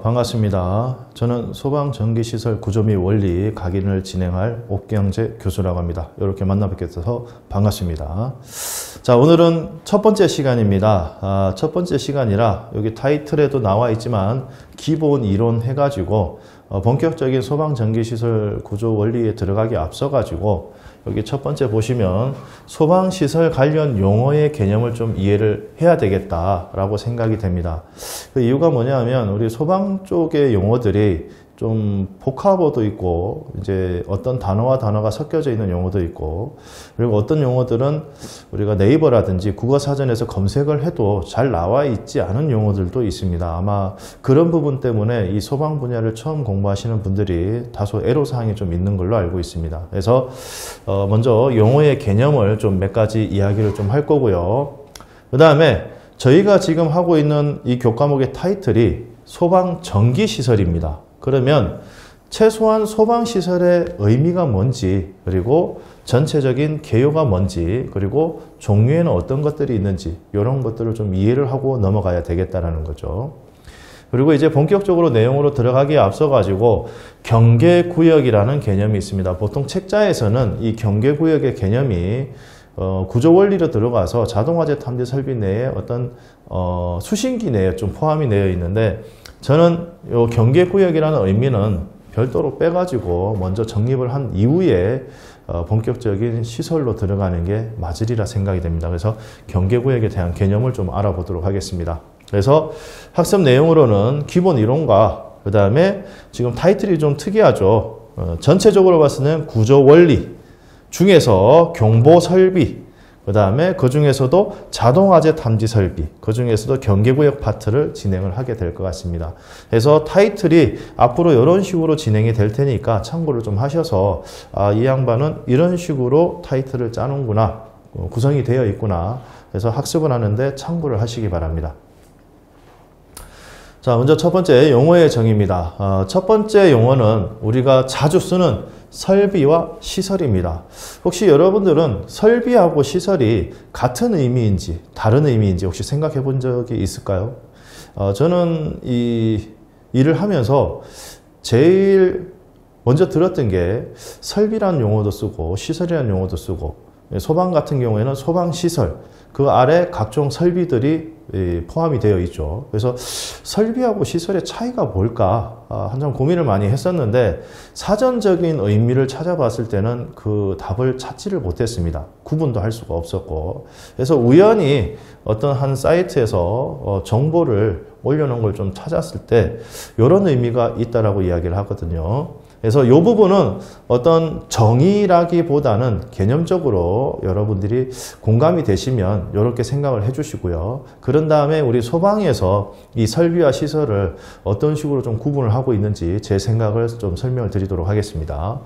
반갑습니다. 저는 소방전기시설 구조 및 원리 강의를 진행할 옥경재 교수라고 합니다. 이렇게 만나 뵙게 돼서 반갑습니다. 자, 오늘은 첫 번째 시간입니다. 첫 번째 시간이라 여기 타이틀에도 나와 있지만 기본 이론 해가지고 본격적인 소방전기시설 구조 원리에 들어가기 앞서가지고 여기 첫 번째 보시면 소방시설 관련 용어의 개념을 좀 이해를 해야 되겠다라고 생각이 됩니다. 그 이유가 뭐냐면 우리 소방 쪽의 용어들이 좀 복합어도 있고 이제 어떤 단어와 단어가 섞여져 있는 용어도 있고 그리고 어떤 용어들은 우리가 네이버라든지 국어사전에서 검색을 해도 잘 나와 있지 않은 용어들도 있습니다. 아마 그런 부분 때문에 이 소방 분야를 처음 공부하시는 분들이 다소 애로사항이 좀 있는 걸로 알고 있습니다. 그래서 먼저 용어의 개념을 좀 몇 가지 이야기를 좀 할 거고요. 그 다음에 저희가 지금 하고 있는 이 교과목의 타이틀이 소방전기시설입니다. 그러면 최소한 소방시설의 의미가 뭔지, 그리고 전체적인 개요가 뭔지, 그리고 종류에는 어떤 것들이 있는지 이런 것들을 좀 이해를 하고 넘어가야 되겠다라는 거죠. 그리고 이제 본격적으로 내용으로 들어가기에 앞서 가지고 경계구역이라는 개념이 있습니다. 보통 책자에서는 이 경계구역의 개념이 구조원리로 들어가서 자동화재 탐지 설비 내에 어떤 수신기 내에 좀 포함이 되어 있는데 저는 이 경계구역이라는 의미는 별도로 빼가지고 먼저 정립을 한 이후에 본격적인 시설로 들어가는 게 맞으리라 생각이 됩니다. 그래서 경계구역에 대한 개념을 좀 알아보도록 하겠습니다. 그래서 학습 내용으로는 기본 이론과 그 다음에 지금 타이틀이 좀 특이하죠. 전체적으로 봤을 때는 구조원리 중에서 경보설비, 그 다음에 그 중에서도 자동화재 탐지 설비, 그 중에서도 경계구역 파트를 진행을 하게 될 것 같습니다. 그래서 타이틀이 앞으로 이런 식으로 진행이 될 테니까 참고를 좀 하셔서 이 양반은 이런 식으로 타이틀을 짜는구나, 구성이 되어 있구나. 그래서 학습을 하는데 참고를 하시기 바랍니다. 자, 먼저 첫 번째 용어의 정의입니다. 첫 번째 용어는 우리가 자주 쓰는 설비와 시설입니다. 혹시 여러분들은 설비하고 시설이 같은 의미인지 다른 의미인지 혹시 생각해 본 적이 있을까요? 저는 이 일을 하면서 제일 먼저 들었던 게 설비라는 용어도 쓰고 시설이라는 용어도 쓰고 소방 같은 경우에는 소방시설 그 아래 각종 설비들이 포함이 되어 있죠. 그래서 설비하고 시설의 차이가 뭘까 한참 고민을 많이 했었는데 사전적인 의미를 찾아봤을 때는 그 답을 찾지를 못했습니다. 구분도 할 수가 없었고 그래서 우연히 어떤 한 사이트에서 정보를 올려놓은 걸 좀 찾았을 때 이런 의미가 있다라고 이야기를 하거든요. 그래서 이 부분은 어떤 정의라기보다는 개념적으로 여러분들이 공감이 되시면 이렇게 생각을 해주시고요. 그런 다음에 우리 소방에서 이 설비와 시설을 어떤 식으로 좀 구분을 하고 있는지 제 생각을 좀 설명을 드리도록 하겠습니다.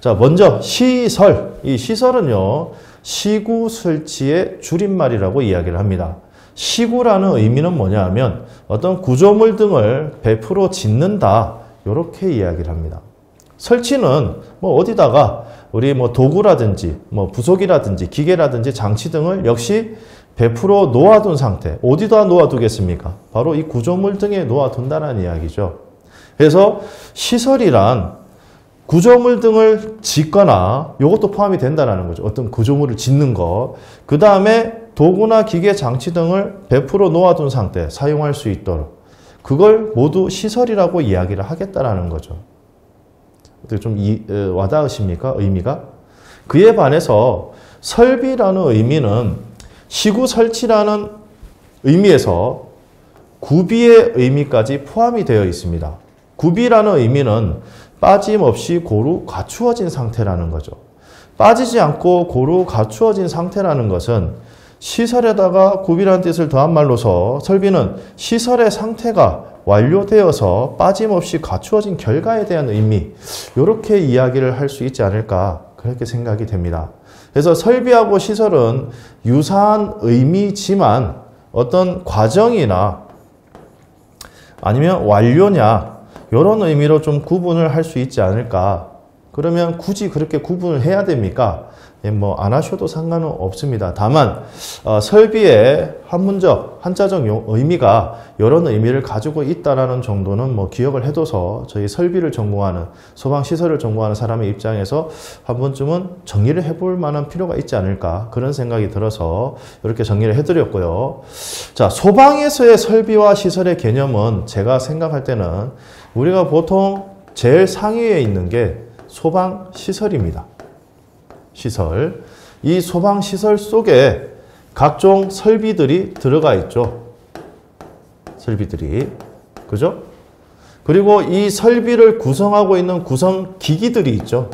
자, 먼저 시설. 이 시설은요, 시구 설치의 줄임말이라고 이야기를 합니다. 시구라는 의미는 뭐냐 하면 어떤 구조물 등을 100% 짓는다. 이렇게 이야기를 합니다. 설치는 뭐 어디다가 우리 뭐 도구라든지 뭐 부속이라든지 기계라든지 장치 등을 역시 100% 놓아둔 상태. 어디다 놓아두겠습니까? 바로 이 구조물 등에 놓아둔다는 이야기죠. 그래서 시설이란 구조물 등을 짓거나 이것도 포함이 된다는 거죠. 어떤 구조물을 짓는 것. 그 다음에 도구나 기계 장치 등을 100% 놓아둔 상태 사용할 수 있도록 그걸 모두 시설이라고 이야기를 하겠다라는 거죠. 어떻게 좀 와닿으십니까? 의미가? 그에 반해서 설비라는 의미는 시구 설치라는 의미에서 구비의 의미까지 포함이 되어 있습니다. 구비라는 의미는 빠짐없이 고루 갖추어진 상태라는 거죠. 빠지지 않고 고루 갖추어진 상태라는 것은 시설에다가 구비라는 뜻을 더한 말로서 설비는 시설의 상태가 완료되어서 빠짐없이 갖추어진 결과에 대한 의미 이렇게 이야기를 할 수 있지 않을까 그렇게 생각이 됩니다. 그래서 설비하고 시설은 유사한 의미지만 어떤 과정이나 아니면 완료냐 이런 의미로 좀 구분을 할 수 있지 않을까 그러면 굳이 그렇게 구분을 해야 됩니까? 예, 뭐 안 하셔도 상관은 없습니다. 다만 설비의 한문적, 한자적 의미가 이런 의미를 가지고 있다라는 정도는 뭐 기억을 해둬서 저희 설비를 전공하는, 소방시설을 전공하는 사람의 입장에서 한 번쯤은 정리를 해볼 만한 필요가 있지 않을까, 그런 생각이 들어서 이렇게 정리를 해드렸고요. 자, 소방에서의 설비와 시설의 개념은 제가 생각할 때는 우리가 보통 제일 상위에 있는 게 소방시설입니다. 시설. 이 소방시설 속에 각종 설비들이 들어가 있죠. 설비들이. 그죠? 그리고 이 설비를 구성하고 있는 구성기기들이 있죠.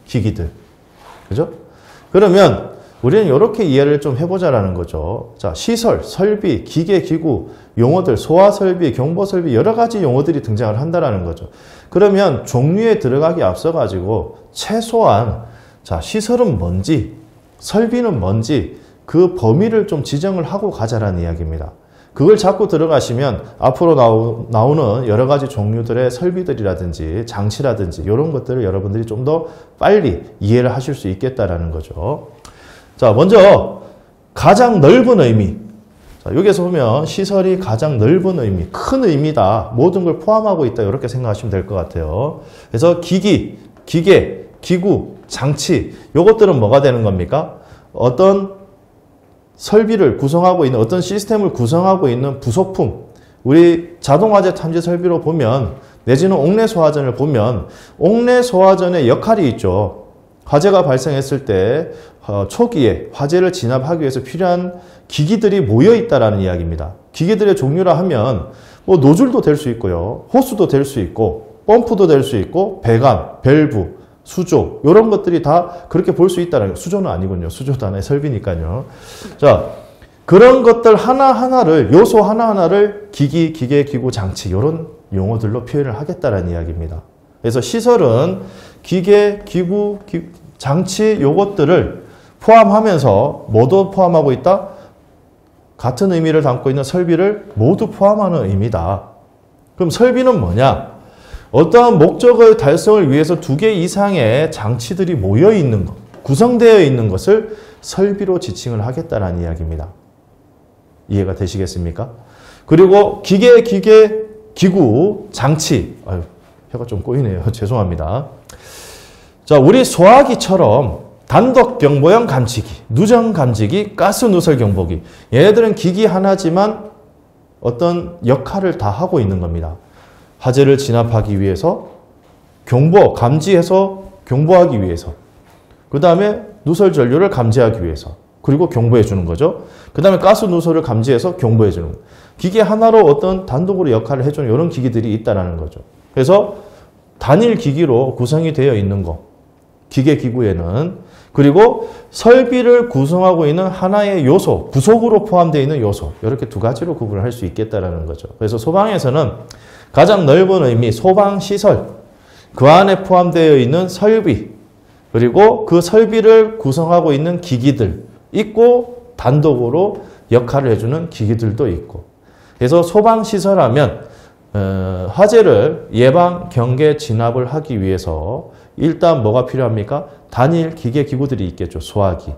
기기들. 그죠? 그러면 우리는 이렇게 이해를 좀 해보자라는 거죠. 자, 시설, 설비, 기계, 기구, 용어들, 소화설비, 경보설비, 여러 가지 용어들이 등장을 한다라는 거죠. 그러면 종류에 들어가기 앞서가지고 최소한 자, 시설은 뭔지, 설비는 뭔지 그 범위를 좀 지정을 하고 가자라는 이야기입니다. 그걸 잡고 들어가시면 앞으로 나오는 여러 가지 종류들의 설비들이라든지 장치라든지 이런 것들을 여러분들이 좀 더 빨리 이해를 하실 수 있겠다라는 거죠. 자, 먼저 가장 넓은 의미. 자, 여기에서 보면 시설이 가장 넓은 의미, 큰 의미다. 모든 걸 포함하고 있다. 이렇게 생각하시면 될 것 같아요. 그래서 기기, 기계, 기구, 장치, 요것들은 뭐가 되는 겁니까? 어떤 설비를 구성하고 있는, 어떤 시스템을 구성하고 있는 부속품, 우리 자동화재 탐지 설비로 보면, 내지는 옥내 소화전을 보면 옥내 소화전의 역할이 있죠. 화재가 발생했을 때 초기에 화재를 진압하기 위해서 필요한 기기들이 모여 있다라는 이야기입니다. 기기들의 종류라 하면 뭐 노즐도 될 수 있고요, 호스도 될 수 있고, 펌프도 될 수 있고, 배관, 밸브, 수조, 이런 것들이 다 그렇게 볼 수 있다는 거예요. 수조는 아니군요. 수조도 하나의 설비니까요. 자, 그런 것들 하나하나를, 요소 하나하나를 기기, 기계, 기구, 장치 이런 용어들로 표현을 하겠다는 이야기입니다. 그래서 시설은 기계, 기구, 장치 요것들을 포함하면서 모두 포함하고 있다? 같은 의미를 담고 있는 설비를 모두 포함하는 의미다. 그럼 설비는 뭐냐? 어떠한 목적의 달성을 위해서 2개 이상의 장치들이 모여 있는 것, 구성되어 있는 것을 설비로 지칭을 하겠다는 이야기입니다. 이해가 되시겠습니까? 그리고 기계, 기구, 장치. 아유, 혀가 좀 꼬이네요. 죄송합니다. 자, 우리 소화기처럼 단독 경보형 감지기, 누정 감지기, 가스 누설 경보기. 얘네들은 기기 하나지만 어떤 역할을 다 하고 있는 겁니다. 화재를 진압하기 위해서, 감지해서 경보하기 위해서, 그 다음에 누설 전류를 감지하기 위해서, 그리고 경보해 주는 거죠. 그 다음에 가스 누설을 감지해서 경보해 주는 거죠. 기계 하나로 어떤 단독으로 역할을 해주는 이런 기기들이 있다는 거죠. 그래서 단일 기기로 구성이 되어 있는 거, 기계 기구에는, 그리고 설비를 구성하고 있는 하나의 요소, 부속으로 포함되어 있는 요소, 이렇게 2가지로 구분을 할 수 있겠다는 거죠. 그래서 소방에서는 가장 넓은 의미, 소방시설, 그 안에 포함되어 있는 설비, 그리고 그 설비를 구성하고 있는 기기들 있고, 단독으로 역할을 해주는 기기들도 있고. 그래서 소방시설하면 화재를 예방, 경계, 진압을 하기 위해서 일단 뭐가 필요합니까? 단일 기계 기구들이 있겠죠. 소화기,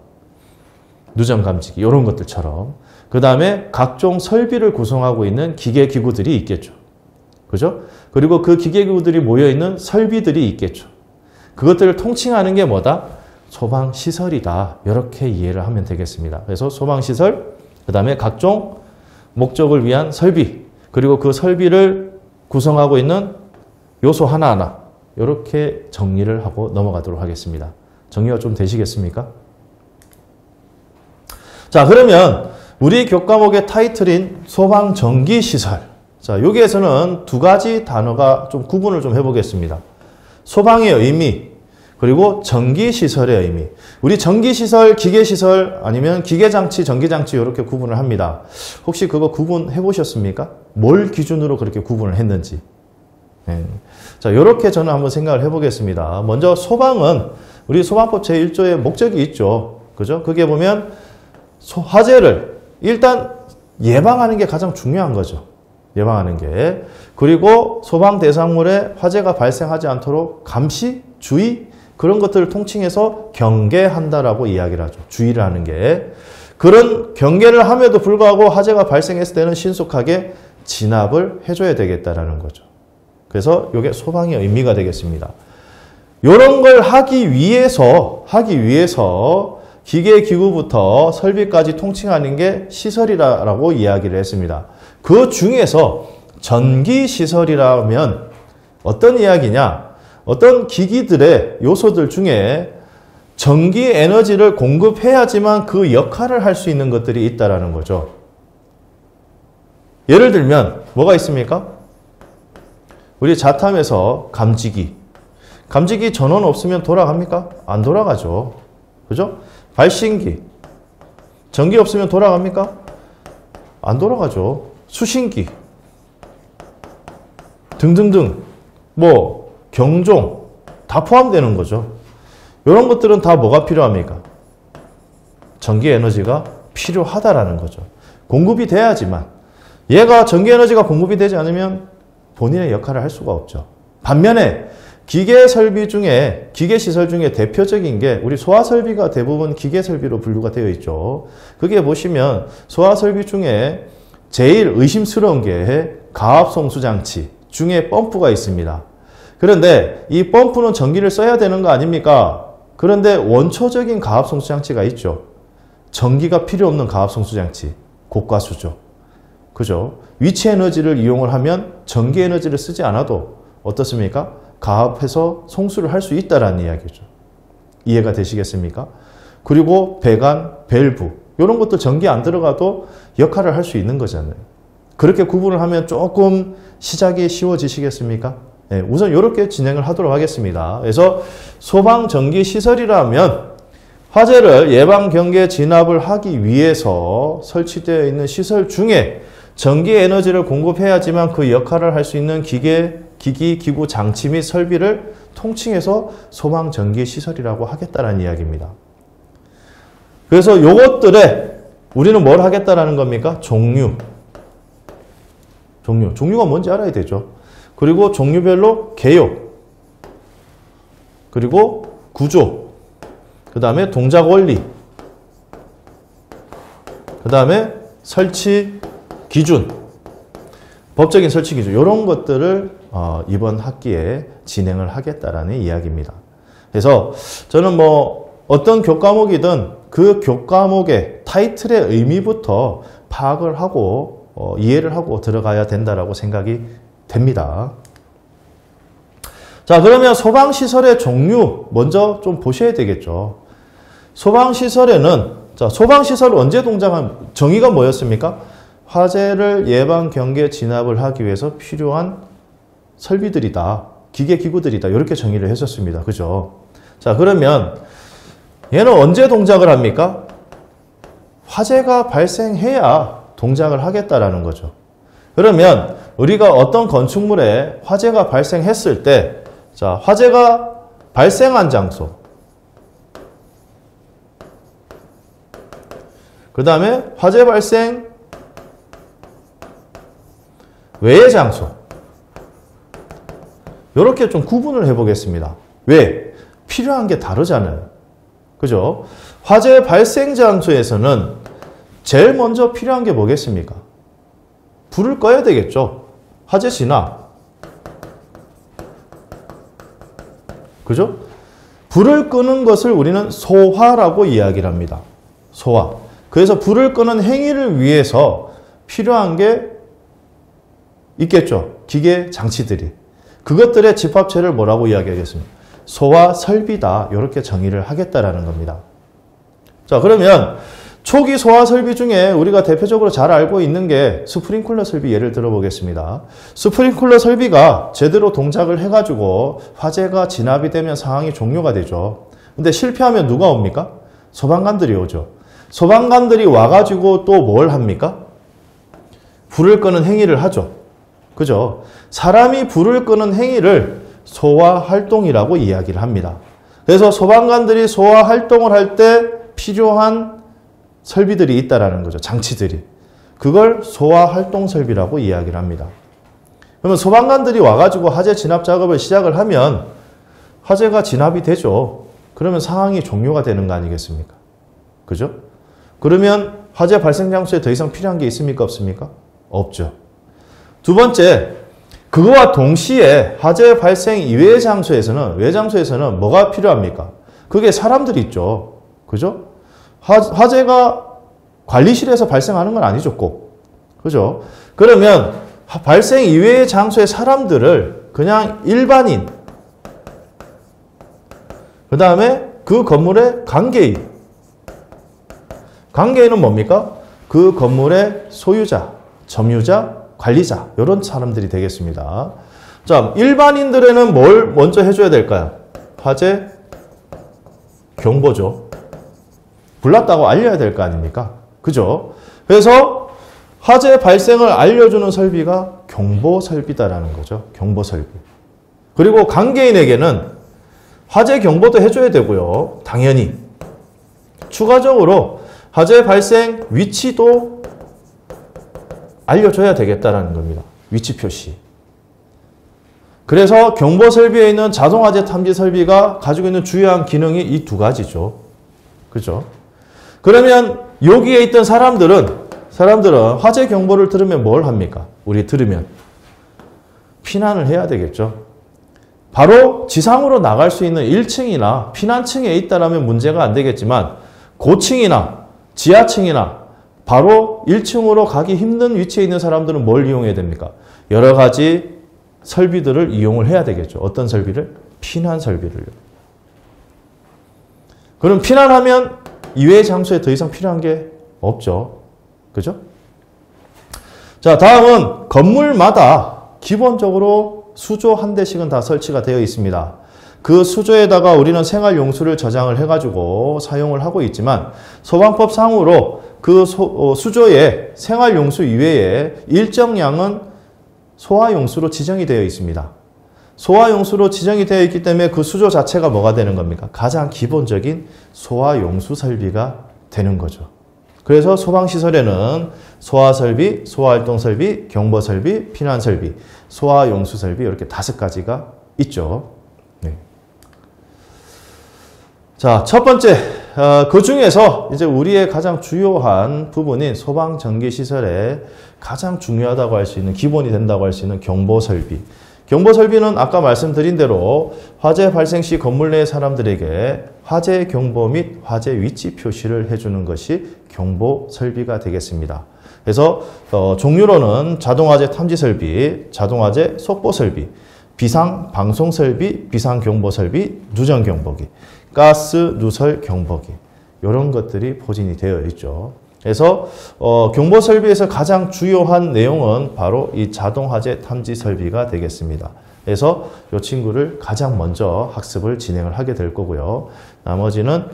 누정 감지기 이런 것들처럼. 그 다음에 각종 설비를 구성하고 있는 기계 기구들이 있겠죠. 그죠? 그리고 그 기계 기구들이 모여있는 설비들이 있겠죠. 그것들을 통칭하는 게 뭐다? 소방시설이다. 이렇게 이해를 하면 되겠습니다. 그래서 소방시설, 그 다음에 각종 목적을 위한 설비, 그리고 그 설비를 구성하고 있는 요소 하나하나, 이렇게 정리를 하고 넘어가도록 하겠습니다. 정리가 좀 되시겠습니까? 자, 그러면 우리 교과목의 타이틀인 소방전기시설. 자, 여기에서는 2가지 단어가 좀 구분을 좀 해보겠습니다. 소방의 의미, 그리고 전기시설의 의미. 우리 전기시설, 기계시설, 아니면 기계장치, 전기장치 이렇게 구분을 합니다. 혹시 그거 구분해 보셨습니까? 뭘 기준으로 그렇게 구분을 했는지. 네. 자, 이렇게 저는 한번 생각을 해보겠습니다. 먼저 소방은 우리 소방법 제1조의 목적이 있죠. 그죠? 그게 보면 화재를 일단 예방하는 게 가장 중요한 거죠. 예방하는 게. 그리고 소방 대상물에 화재가 발생하지 않도록 감시, 주의, 그런 것들을 통칭해서 경계한다라고 이야기를 하죠. 주의를 하는 게. 그런 경계를 함에도 불구하고 화재가 발생했을 때는 신속하게 진압을 해줘야 되겠다라는 거죠. 그래서 이게 소방의 의미가 되겠습니다. 이런 걸 하기 위해서 기계기구부터 설비까지 통칭하는 게 시설이라고 이야기를 했습니다. 그 중에서 전기시설이라면 어떤 이야기냐? 어떤 기기들의 요소들 중에 전기 에너지를 공급해야지만 그 역할을 할 수 있는 것들이 있다라는 거죠. 예를 들면 뭐가 있습니까? 우리 자탐에서 감지기 전원 없으면 돌아갑니까? 안 돌아가죠. 그죠? 발신기 전기 없으면 돌아갑니까? 안 돌아가죠. 수신기 등등등 뭐 경종 다 포함되는 거죠. 이런 것들은 다 뭐가 필요합니까? 전기 에너지가 필요하다라는 거죠. 공급이 돼야지만 얘가 전기 에너지가 공급이 되지 않으면 본인의 역할을 할 수가 없죠. 반면에 기계 시설 중에 대표적인 게 우리 소화 설비가 대부분 기계 설비로 분류가 되어 있죠. 그게 보시면 소화 설비 중에 제일 의심스러운 게 가압 송수 장치 중에 펌프가 있습니다. 그런데 이 펌프는 전기를 써야 되는 거 아닙니까? 그런데 원초적인 가압 송수 장치가 있죠. 전기가 필요 없는 가압 송수 장치, 고가수죠. 그죠? 위치 에너지를 이용을 하면 전기 에너지를 쓰지 않아도 어떻습니까? 가압해서 송수를 할 수 있다라는 이야기죠. 이해가 되시겠습니까? 그리고 배관, 밸브 이런 것도 전기 안 들어가도 역할을 할 수 있는 거잖아요. 그렇게 구분을 하면 조금 시작이 쉬워지시겠습니까? 네, 우선 이렇게 진행을 하도록 하겠습니다. 그래서 소방전기시설이라면 화재를 예방, 경계, 진압을 하기 위해서 설치되어 있는 시설 중에 전기 에너지를 공급해야지만 그 역할을 할 수 있는 기기, 기구, 장치 및 설비를 통칭해서 소방전기시설이라고 하겠다는 이야기입니다. 그래서 요것들에 우리는 뭘 하겠다라는 겁니까? 종류가 뭔지 알아야 되죠. 그리고 종류별로 개요, 그리고 구조, 그 다음에 동작 원리, 그 다음에 설치 기준, 법적인 설치 기준 이런 것들을 이번 학기에 진행을 하겠다라는 이야기입니다. 그래서 저는 뭐 어떤 교과목이든 그 교과목의 타이틀의 의미부터 파악을 하고 이해를 하고 들어가야 된다라고 생각이 됩니다. 자, 그러면 소방시설의 종류 먼저 좀 보셔야 되겠죠. 소방시설에는 소방시설 언제 동작한 정의가 뭐였습니까? 화재를 예방, 경계, 진압을 하기 위해서 필요한 설비들이다. 기계, 기구들이다. 이렇게 정의를 했었습니다. 그죠? 자, 그러면 얘는 언제 동작을 합니까? 화재가 발생해야 동작을 하겠다라는 거죠. 그러면 우리가 어떤 건축물에 화재가 발생했을 때, 자, 화재가 발생한 장소, 그 다음에 화재 발생 외의 장소, 이렇게 좀 구분을 해보겠습니다. 왜? 필요한 게 다르잖아요. 그죠? 화재 발생 장소에서는 제일 먼저 필요한 게 뭐겠습니까? 불을 꺼야 되겠죠. 화재 진압. 그죠? 불을 끄는 것을 우리는 소화라고 이야기를 합니다. 소화. 그래서 불을 끄는 행위를 위해서 필요한 게 있겠죠. 기계 장치들이. 그것들의 집합체를 뭐라고 이야기하겠습니까? 소화 설비다. 이렇게 정의를 하겠다라는 겁니다. 자, 그러면 초기 소화 설비 중에 우리가 대표적으로 잘 알고 있는 게 스프링클러 설비 예를 들어보겠습니다. 스프링클러 설비가 제대로 동작을 해가지고 화재가 진압이 되면 상황이 종료가 되죠. 근데 실패하면 누가 옵니까? 소방관들이 오죠. 소방관들이 와가지고 또 뭘 합니까? 불을 끄는 행위를 하죠. 그죠? 사람이 불을 끄는 행위를 소화 활동이라고 이야기를 합니다. 그래서 소방관들이 소화 활동을 할 때 필요한 설비들이 있다라는 거죠. 장치들이. 그걸 소화 활동 설비라고 이야기를 합니다. 그러면 소방관들이 와가지고 화재 진압 작업을 시작을 하면 화재가 진압이 되죠. 그러면 상황이 종료가 되는 거 아니겠습니까? 그죠? 그러면 화재 발생 장소에 더 이상 필요한 게 있습니까? 없습니까? 없죠. 두 번째, 그거와 동시에 화재 발생 이외의 장소에서는, 외 장소에서는 뭐가 필요합니까? 그게 사람들이 있죠. 그죠? 화재가 관리실에서 발생하는 건 아니죠, 꼭. 그죠? 그러면 발생 이외의 장소의 사람들을 그냥 일반인, 그 다음에 그 건물의 관계인. 관계인은 뭡니까? 그 건물의 소유자, 점유자, 관리자, 이런 사람들이 되겠습니다. 자, 일반인들에는 뭘 먼저 해줘야 될까요? 화재 경보죠. 불났다고 알려야 될 거 아닙니까? 그죠? 그래서 화재 발생을 알려주는 설비가 경보 설비다라는 거죠. 경보 설비. 그리고 관계인에게는 화재 경보도 해줘야 되고요. 당연히. 추가적으로 화재 발생 위치도 알려줘야 되겠다라는 겁니다. 위치 표시. 그래서 경보 설비에 있는 자동화재 탐지 설비가 가지고 있는 주요한 기능이 이 두 가지죠. 그죠? 그러면 여기에 있던 사람들은 화재 경보를 들으면 뭘 합니까? 우리 들으면 피난을 해야 되겠죠. 바로 지상으로 나갈 수 있는 1층이나 피난층에 있다라면 문제가 안 되겠지만 고층이나 지하층이나 바로 1층으로 가기 힘든 위치에 있는 사람들은 뭘 이용해야 됩니까? 여러 가지 설비들을 이용을 해야 되겠죠. 어떤 설비를? 피난 설비를요. 그럼 피난하면 이외의 장소에 더 이상 필요한 게 없죠. 그죠? 자, 다음은 건물마다 기본적으로 수조 한 대씩은 다 설치가 되어 있습니다. 그 수조에다가 우리는 생활용수를 저장을 해가지고 사용을 하고 있지만 소방법 상으로 그 수조에 생활용수 이외에 일정량은 소화용수로 지정이 되어 있습니다. 소화용수로 지정이 되어 있기 때문에 그 수조 자체가 뭐가 되는 겁니까? 가장 기본적인 소화용수 설비가 되는 거죠. 그래서 소방시설에는 소화설비, 소화활동설비, 경보설비, 피난설비, 소화용수설비 이렇게 5가지가 있죠. 네. 자, 첫 번째, 그 중에서 이제 우리의 가장 주요한 부분인 소방전기시설에 가장 중요하다고 할 수 있는, 기본이 된다고 할 수 있는 경보설비. 경보설비는 아까 말씀드린 대로 화재 발생 시 건물 내 사람들에게 화재 경보 및 화재 위치 표시를 해주는 것이 경보설비가 되겠습니다. 그래서 종류로는 자동화재 탐지설비, 자동화재 속보설비, 비상방송설비, 비상경보설비, 누전경보기, 가스 누설 경보기 이런 것들이 포진이 되어 있죠. 그래서 경보설비에서 가장 주요한 내용은 바로 이 자동화재 탐지 설비가 되겠습니다. 그래서 이 친구를 가장 먼저 학습을 진행을 하게 될 거고요. 나머지는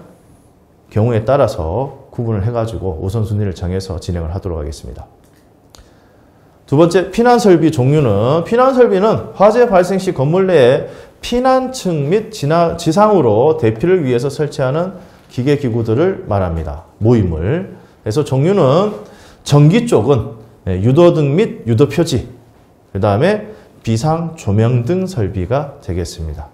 경우에 따라서 구분을 해가지고 우선순위를 정해서 진행을 하도록 하겠습니다. 두 번째, 피난설비 종류는, 피난설비는 화재 발생 시 건물 내에 피난층 및 지상으로 대피를 위해서 설치하는 기계기구들을 말합니다. 모임을. 그래서 종류는 전기 쪽은 유도등 및 유도표지, 그 다음에 비상조명등 설비가 되겠습니다.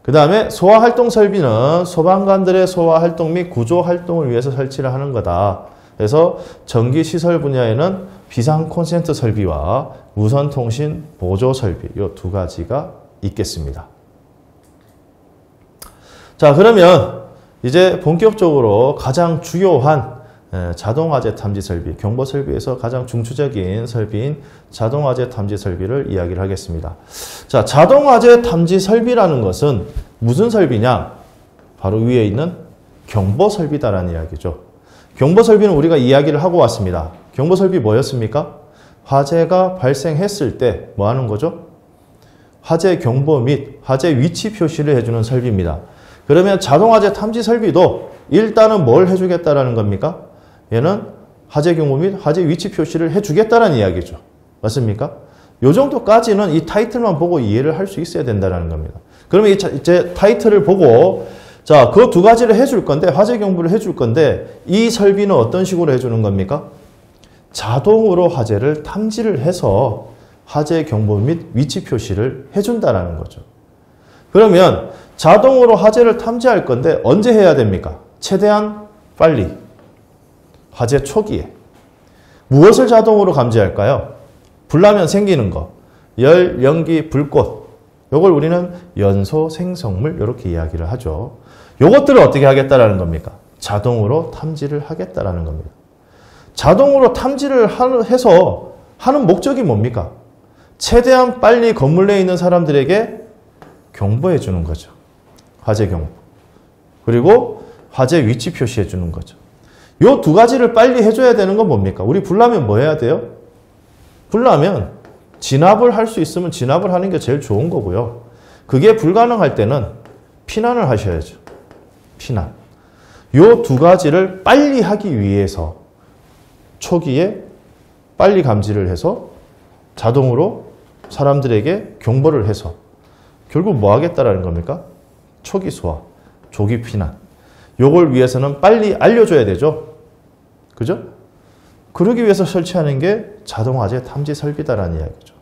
그 다음에 소화활동 설비는 소방관들의 소화활동 및 구조활동을 위해서 설치를 하는 거다. 그래서 전기시설 분야에는 비상콘센트 설비와 무선통신 보조 설비 이 2가지가 있겠습니다. 자, 그러면 이제 본격적으로 가장 주요한 자동화재 탐지 설비, 경보 설비에서 가장 중추적인 설비인 자동화재 탐지 설비를 이야기를 하겠습니다. 자, 자동화재 탐지 설비라는 것은 무슨 설비냐? 바로 위에 있는 경보 설비다라는 이야기죠. 경보 설비는 우리가 이야기를 하고 왔습니다. 경보 설비 뭐였습니까? 화재가 발생했을 때 뭐 하는 거죠? 화재 경보 및 화재 위치 표시를 해주는 설비입니다. 그러면 자동화재 탐지 설비도 일단은 뭘 해주겠다라는 겁니까? 얘는 화재 경보 및 화재 위치 표시를 해주겠다는 이야기죠. 맞습니까? 요 정도까지는 이 타이틀만 보고 이해를 할 수 있어야 된다는 겁니다. 그러면 이제 타이틀을 보고 자, 그 2가지를 해줄 건데, 화재 경보를 해줄 건데 이 설비는 어떤 식으로 해주는 겁니까? 자동으로 화재를 탐지를 해서 화재 경보 및 위치 표시를 해준다는 거죠. 그러면 자동으로 화재를 탐지할 건데 언제 해야 됩니까? 최대한 빨리. 화재 초기에. 무엇을 자동으로 감지할까요? 불나면 생기는 거. 열, 연기, 불꽃. 요걸 우리는 연소 생성물 이렇게 이야기를 하죠. 요것들을 어떻게 하겠다라는 겁니까? 자동으로 탐지를 하겠다라는 겁니다. 자동으로 탐지를 해서 하는 목적이 뭡니까? 최대한 빨리 건물 내에 있는 사람들에게 경보해 주는 거죠. 화재 경보. 그리고 화재 위치 표시해 주는 거죠. 요 두 가지를 빨리 해줘야 되는 건 뭡니까? 우리 불나면 뭐 해야 돼요? 불나면 진압을 할 수 있으면 진압을 하는 게 제일 좋은 거고요. 그게 불가능할 때는 피난을 하셔야죠. 피난. 요 두 가지를 빨리 하기 위해서 초기에 빨리 감지를 해서 자동으로 사람들에게 경보를 해서 결국 뭐 하겠다라는 겁니까? 초기 소화, 조기 피난. 요걸 위해서는 빨리 알려줘야 되죠. 그죠? 그러기 위해서 설치하는 게 자동화재 탐지 설비다라는 이야기죠.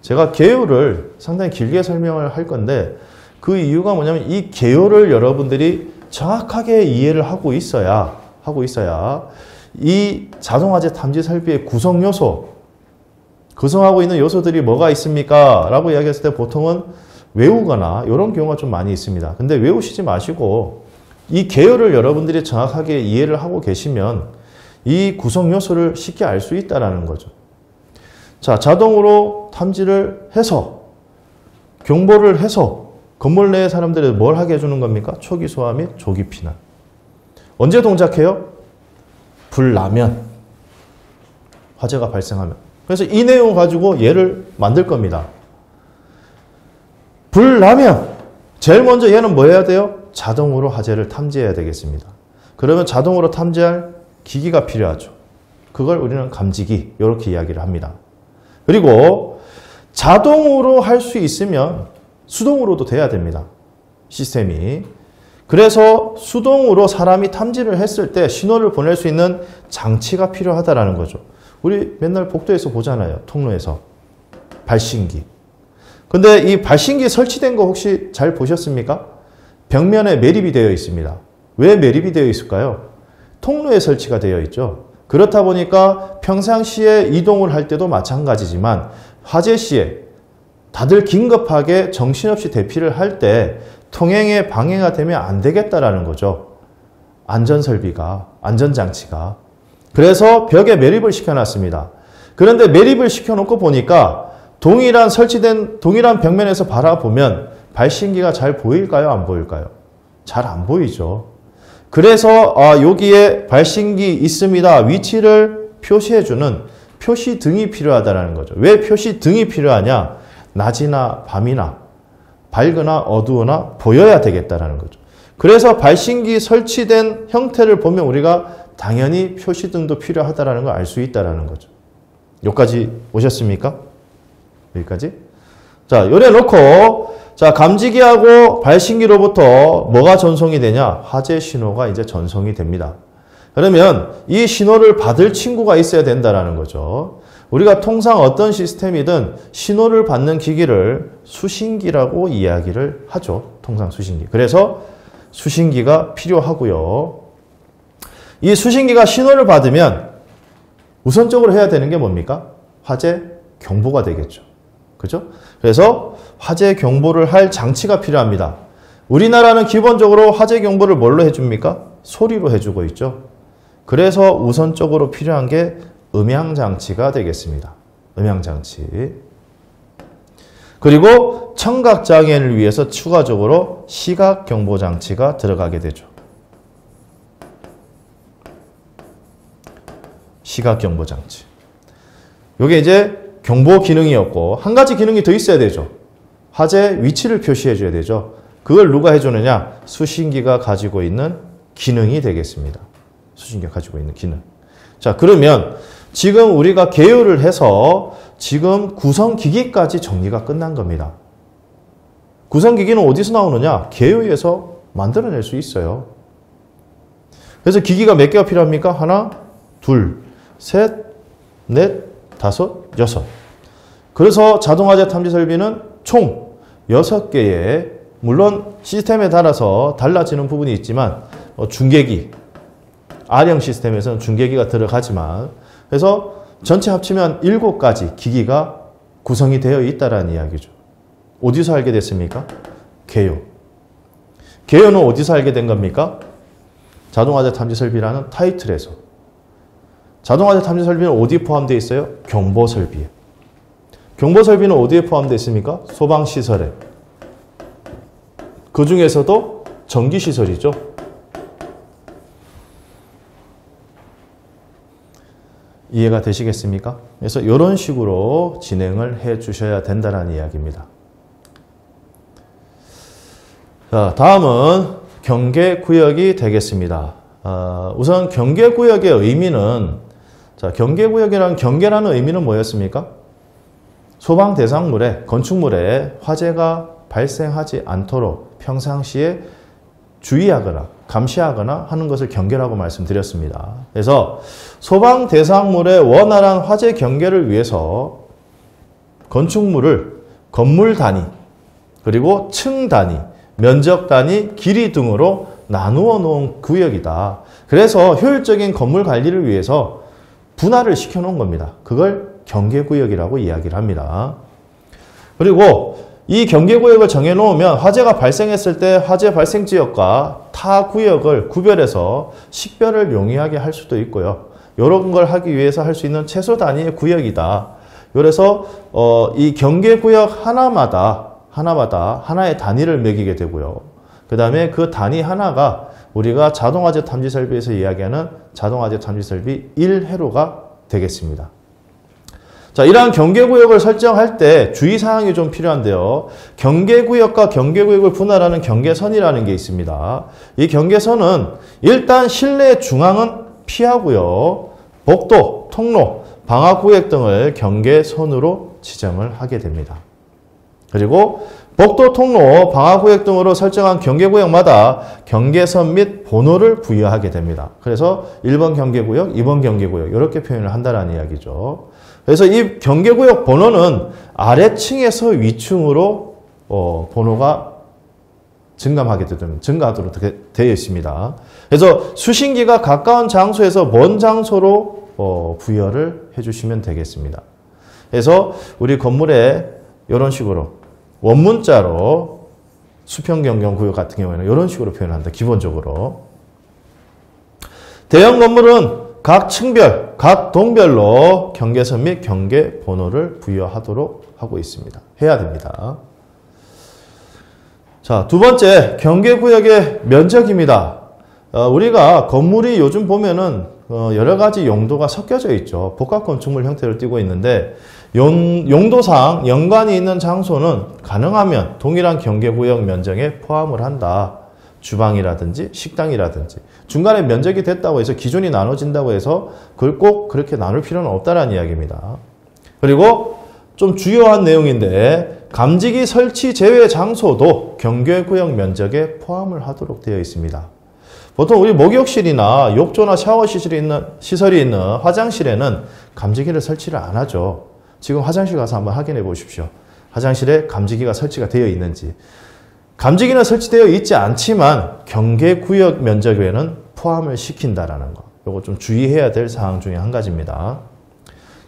제가 개요를 상당히 길게 설명을 할 건데 그 이유가 뭐냐면 이 개요를 여러분들이 정확하게 이해를 하고 있어야 이 자동화재 탐지 설비의 구성 요소, 구성하고 있는 요소들이 뭐가 있습니까? 라고 이야기했을 때 보통은 외우거나 이런 경우가 좀 많이 있습니다. 근데 외우시지 마시고 이 개요를 여러분들이 정확하게 이해를 하고 계시면 이 구성 요소를 쉽게 알 수 있다는 거죠. 자, 자동으로 탐지를 해서 경보를 해서 건물 내의 사람들이 뭘 하게 해주는 겁니까? 초기 소화 및 조기 피난. 언제 동작해요? 불 나면. 화재가 발생하면. 그래서 이 내용 가지고 예를 만들 겁니다. 불 나면 제일 먼저 얘는 뭐 해야 돼요? 자동으로 화재를 탐지해야 되겠습니다. 그러면 자동으로 탐지할 기기가 필요하죠. 그걸 우리는 감지기 이렇게 이야기를 합니다. 그리고 자동으로 할 수 있으면 수동으로도 돼야 됩니다. 시스템이. 그래서 수동으로 사람이 탐지를 했을 때 신호를 보낼 수 있는 장치가 필요하다는 거죠. 우리 맨날 복도에서 보잖아요. 통로에서. 발신기. 근데 이 발신기 설치된 거 혹시 잘 보셨습니까? 벽면에 매립이 되어 있습니다. 왜 매립이 되어 있을까요? 통로에 설치가 되어 있죠. 그렇다 보니까 평상시에 이동을 할 때도 마찬가지지만 화재 시에 다들 긴급하게 정신없이 대피를 할 때 통행에 방해가 되면 안 되겠다라는 거죠. 안전설비가, 안전장치가. 그래서 벽에 매립을 시켜놨습니다. 그런데 매립을 시켜놓고 보니까 동일한 벽면에서 바라보면 발신기가 잘 보일까요? 안 보일까요? 잘 안 보이죠. 그래서 여기에 발신기 있습니다. 위치를 표시해주는 표시등이 필요하다는 거죠. 왜 표시등이 필요하냐? 낮이나 밤이나 밝거나 어두우나 보여야 되겠다는 거죠. 그래서 발신기 설치된 형태를 보면 우리가 당연히 표시등도 필요하다는 걸 알 수 있다는 거죠. 여기까지 오셨습니까? 여기까지? 자, 요래 놓고 자, 감지기하고 발신기로부터 뭐가 전송이 되냐? 화재 신호가 이제 전송이 됩니다. 그러면 이 신호를 받을 친구가 있어야 된다는 거죠. 우리가 통상 어떤 시스템이든 신호를 받는 기기를 수신기라고 이야기를 하죠. 통상 수신기. 그래서 수신기가 필요하고요. 이 수신기가 신호를 받으면 우선적으로 해야 되는 게 뭡니까? 화재 경보가 되겠죠. 그죠? 그래서 화재 경보를 할 장치가 필요합니다. 우리나라는 기본적으로 화재 경보를 뭘로 해줍니까? 소리로 해주고 있죠. 그래서 우선적으로 필요한 게 음향장치가 되겠습니다. 음향장치. 그리고 청각장애인을 위해서 추가적으로 시각경보장치가 들어가게 되죠. 시각경보장치. 이게 이제 경보 기능이었고 한 가지 기능이 더 있어야 되죠. 화재 위치를 표시해 줘야 되죠. 그걸 누가 해주느냐? 수신기가 가지고 있는 기능이 되겠습니다. 수신기가 가지고 있는 기능. 자, 그러면 지금 우리가 개요를 해서 지금 구성기기까지 정리가 끝난 겁니다. 구성기기는 어디서 나오느냐? 개요에서 만들어낼 수 있어요. 그래서 기기가 몇 개가 필요합니까? 하나, 둘, 셋, 넷, 다섯, 여섯. 그래서 자동화재 탐지 설비는 총 6개의 물론 시스템에 따라서 달라지는 부분이 있지만 중계기, R형 시스템에서는 중계기가 들어가지만 그래서 전체 합치면 7가지 기기가 구성이 되어 있다는 이야기죠. 어디서 알게 됐습니까? 개요. 개요는 어디서 알게 된 겁니까? 자동화재 탐지 설비라는 타이틀에서. 자동화재 탐지 설비는 어디에 포함되어 있어요? 경보 설비에. 경보 설비는 어디에 포함되어 있습니까? 소방시설에. 그 중에서도 전기시설이죠. 이해가 되시겠습니까? 그래서 이런 식으로 진행을 해 주셔야 된다는 이야기입니다. 자, 다음은 경계구역이 되겠습니다. 우선 경계구역의 의미는, 자, 경계구역이라는 경계라는 의미는 뭐였습니까? 소방 대상물에, 건축물에 화재가 발생하지 않도록 평상시에 주의하거나 감시하거나 하는 것을 경계라고 말씀드렸습니다. 그래서 소방 대상물의 원활한 화재 경계를 위해서 건축물을 건물 단위, 그리고 층 단위, 면적 단위, 길이 등으로 나누어 놓은 구역이다. 그래서 효율적인 건물 관리를 위해서 분할을 시켜 놓은 겁니다. 그걸 경계구역이라고 이야기를 합니다. 그리고 이 경계구역을 정해놓으면 화재가 발생했을 때 화재 발생 지역과 타 구역을 구별해서 식별을 용이하게 할 수도 있고요. 이런 걸 하기 위해서 할 수 있는 최소 단위의 구역이다. 그래서 이 경계구역 하나마다 하나의 단위를 매기게 되고요. 그 다음에 그 단위 하나가 우리가 자동화재 탐지 설비에서 이야기하는 자동화재 탐지 설비 1회로가 되겠습니다. 자, 이러한 경계구역을 설정할 때 주의사항이 좀 필요한데요. 경계구역과 경계구역을 분할하는 경계선이라는 게 있습니다. 이 경계선은 일단 실내 중앙은 피하고요. 복도, 통로, 방화구역 등을 경계선으로 지정을 하게 됩니다. 그리고 복도, 통로, 방화구역 등으로 설정한 경계구역마다 경계선 및 번호를 부여하게 됩니다. 그래서 1번 경계구역, 2번 경계구역 이렇게 표현을 한다는 이야기죠. 그래서 이 경계구역 번호는 아래층에서 위층으로 번호가 증가하도록 되어 있습니다. 그래서 수신기가 가까운 장소에서 먼 장소로 부여를 해주시면 되겠습니다. 그래서 우리 건물에 이런 식으로 원문자로 수평경계구역 같은 경우에는 이런 식으로 표현한다. 기본적으로. 대형 건물은 각 층별, 각 동별로 경계선 및 경계 번호를 부여하도록 하고 있습니다. 해야 됩니다. 자, 두 번째, 경계구역의 면적입니다. 우리가 건물이 요즘 보면은 여러 가지 용도가 섞여져 있죠. 복합건축물 형태를 띠고 있는데 용도상 연관이 있는 장소는 가능하면 동일한 경계구역 면적에 포함을 한다. 주방이라든지 식당이라든지 중간에 면적이 됐다고 해서 기준이 나눠진다고 해서 그걸 꼭 그렇게 나눌 필요는 없다는 이야기입니다. 그리고 좀 주요한 내용인데 감지기 설치 제외 장소도 경계구역 면적에 포함을 하도록 되어 있습니다. 보통 우리 목욕실이나 욕조나 샤워 시설이 있는 화장실에는 감지기를 설치를 안 하죠. 지금 화장실 가서 한번 확인해 보십시오. 화장실에 감지기가 설치가 되어 있는지. 감지기는 설치되어 있지 않지만 경계구역 면적에는 포함을 시킨다라는 거. 이거 좀 주의해야 될 사항 중에 한 가지입니다.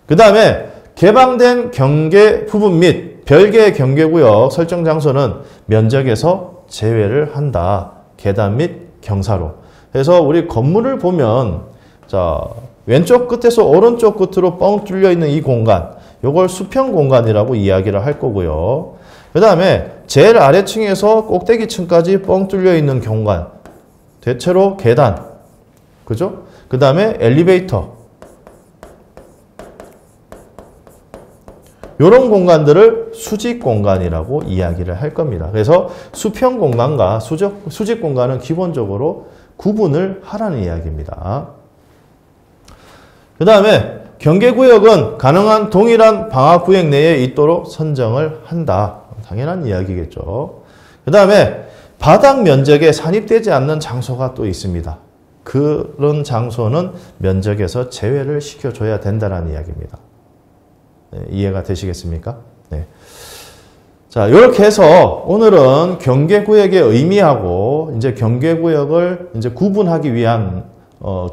그 다음에 개방된 경계 부분 및 별개의 경계구역 설정 장소는 면적에서 제외를 한다. 계단 및 경사로. 그래서 우리 건물을 보면 자, 왼쪽 끝에서 오른쪽 끝으로 뻥 뚫려 있는 이 공간, 이걸 수평 공간이라고 이야기를 할 거고요. 그 다음에 제일 아래층에서 꼭대기층까지 뻥 뚫려 있는 공간, 대체로 계단, 그죠? 그 다음에 엘리베이터, 이런 공간들을 수직 공간이라고 이야기를 할 겁니다. 그래서 수평 공간과 수직 공간은 기본적으로 구분을 하라는 이야기입니다. 그 다음에 경계구역은 가능한 동일한 방화구역 내에 있도록 선정을 한다. 당연한 이야기겠죠. 그 다음에 바닥 면적에 산입되지 않는 장소가 또 있습니다. 그런 장소는 면적에서 제외를 시켜줘야 된다는 이야기입니다. 네, 이해가 되시겠습니까? 네. 자, 이렇게 해서 오늘은 경계구역의 의미하고 이제 경계구역을 이제 구분하기 위한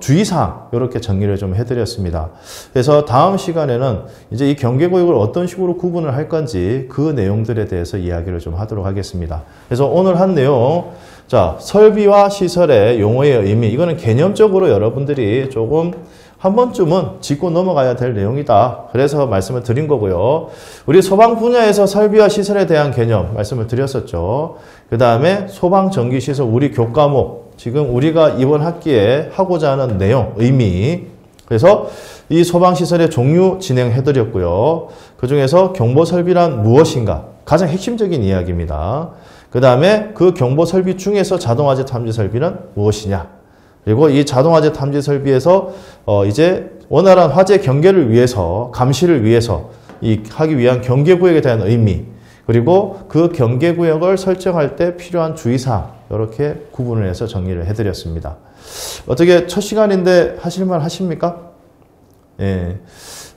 주의사항 이렇게 정리를 좀 해드렸습니다. 그래서 다음 시간에는 이제 이 경계구역을 어떤 식으로 구분을 할 건지 그 내용들에 대해서 이야기를 좀 하도록 하겠습니다. 그래서 오늘 한 내용, 자, 설비와 시설의 용어의 의미, 이거는 개념적으로 여러분들이 조금 한 번쯤은 짚고 넘어가야 될 내용이다. 그래서 말씀을 드린 거고요. 우리 소방 분야에서 설비와 시설에 대한 개념 말씀을 드렸었죠. 그 다음에 소방전기시설 우리 교과목, 지금 우리가 이번 학기에 하고자 하는 내용, 의미, 그래서 이 소방시설의 종류 진행해드렸고요. 그 중에서 경보설비란 무엇인가? 가장 핵심적인 이야기입니다. 그 다음에 그 경보설비 중에서 자동화재 탐지설비는 무엇이냐? 그리고 이 자동화재 탐지 설비에서 이제 원활한 화재 경계를 위해서, 감시를 위해서 하기 위한 경계구역에 대한 의미, 그리고 그 경계구역을 설정할 때 필요한 주의사항, 이렇게 구분을 해서 정리를 해드렸습니다. 어떻게 첫 시간인데 하실만 하십니까? 예.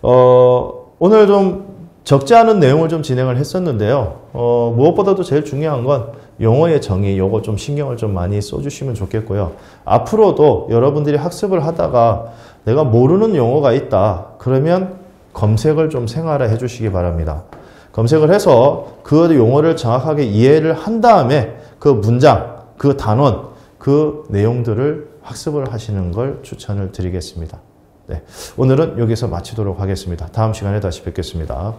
오늘 좀 적지 않은 내용을 좀 진행을 했었는데요. 무엇보다도 제일 중요한 건 용어의 정의, 요거 좀 신경을 좀 많이 써주시면 좋겠고요. 앞으로도 여러분들이 학습을 하다가 내가 모르는 용어가 있다. 그러면 검색을 좀 생활화해 주시기 바랍니다. 검색을 해서 그 용어를 정확하게 이해를 한 다음에 그 문장, 그 단원, 그 내용들을 학습을 하시는 걸 추천을 드리겠습니다. 네, 오늘은 여기서 마치도록 하겠습니다. 다음 시간에 다시 뵙겠습니다.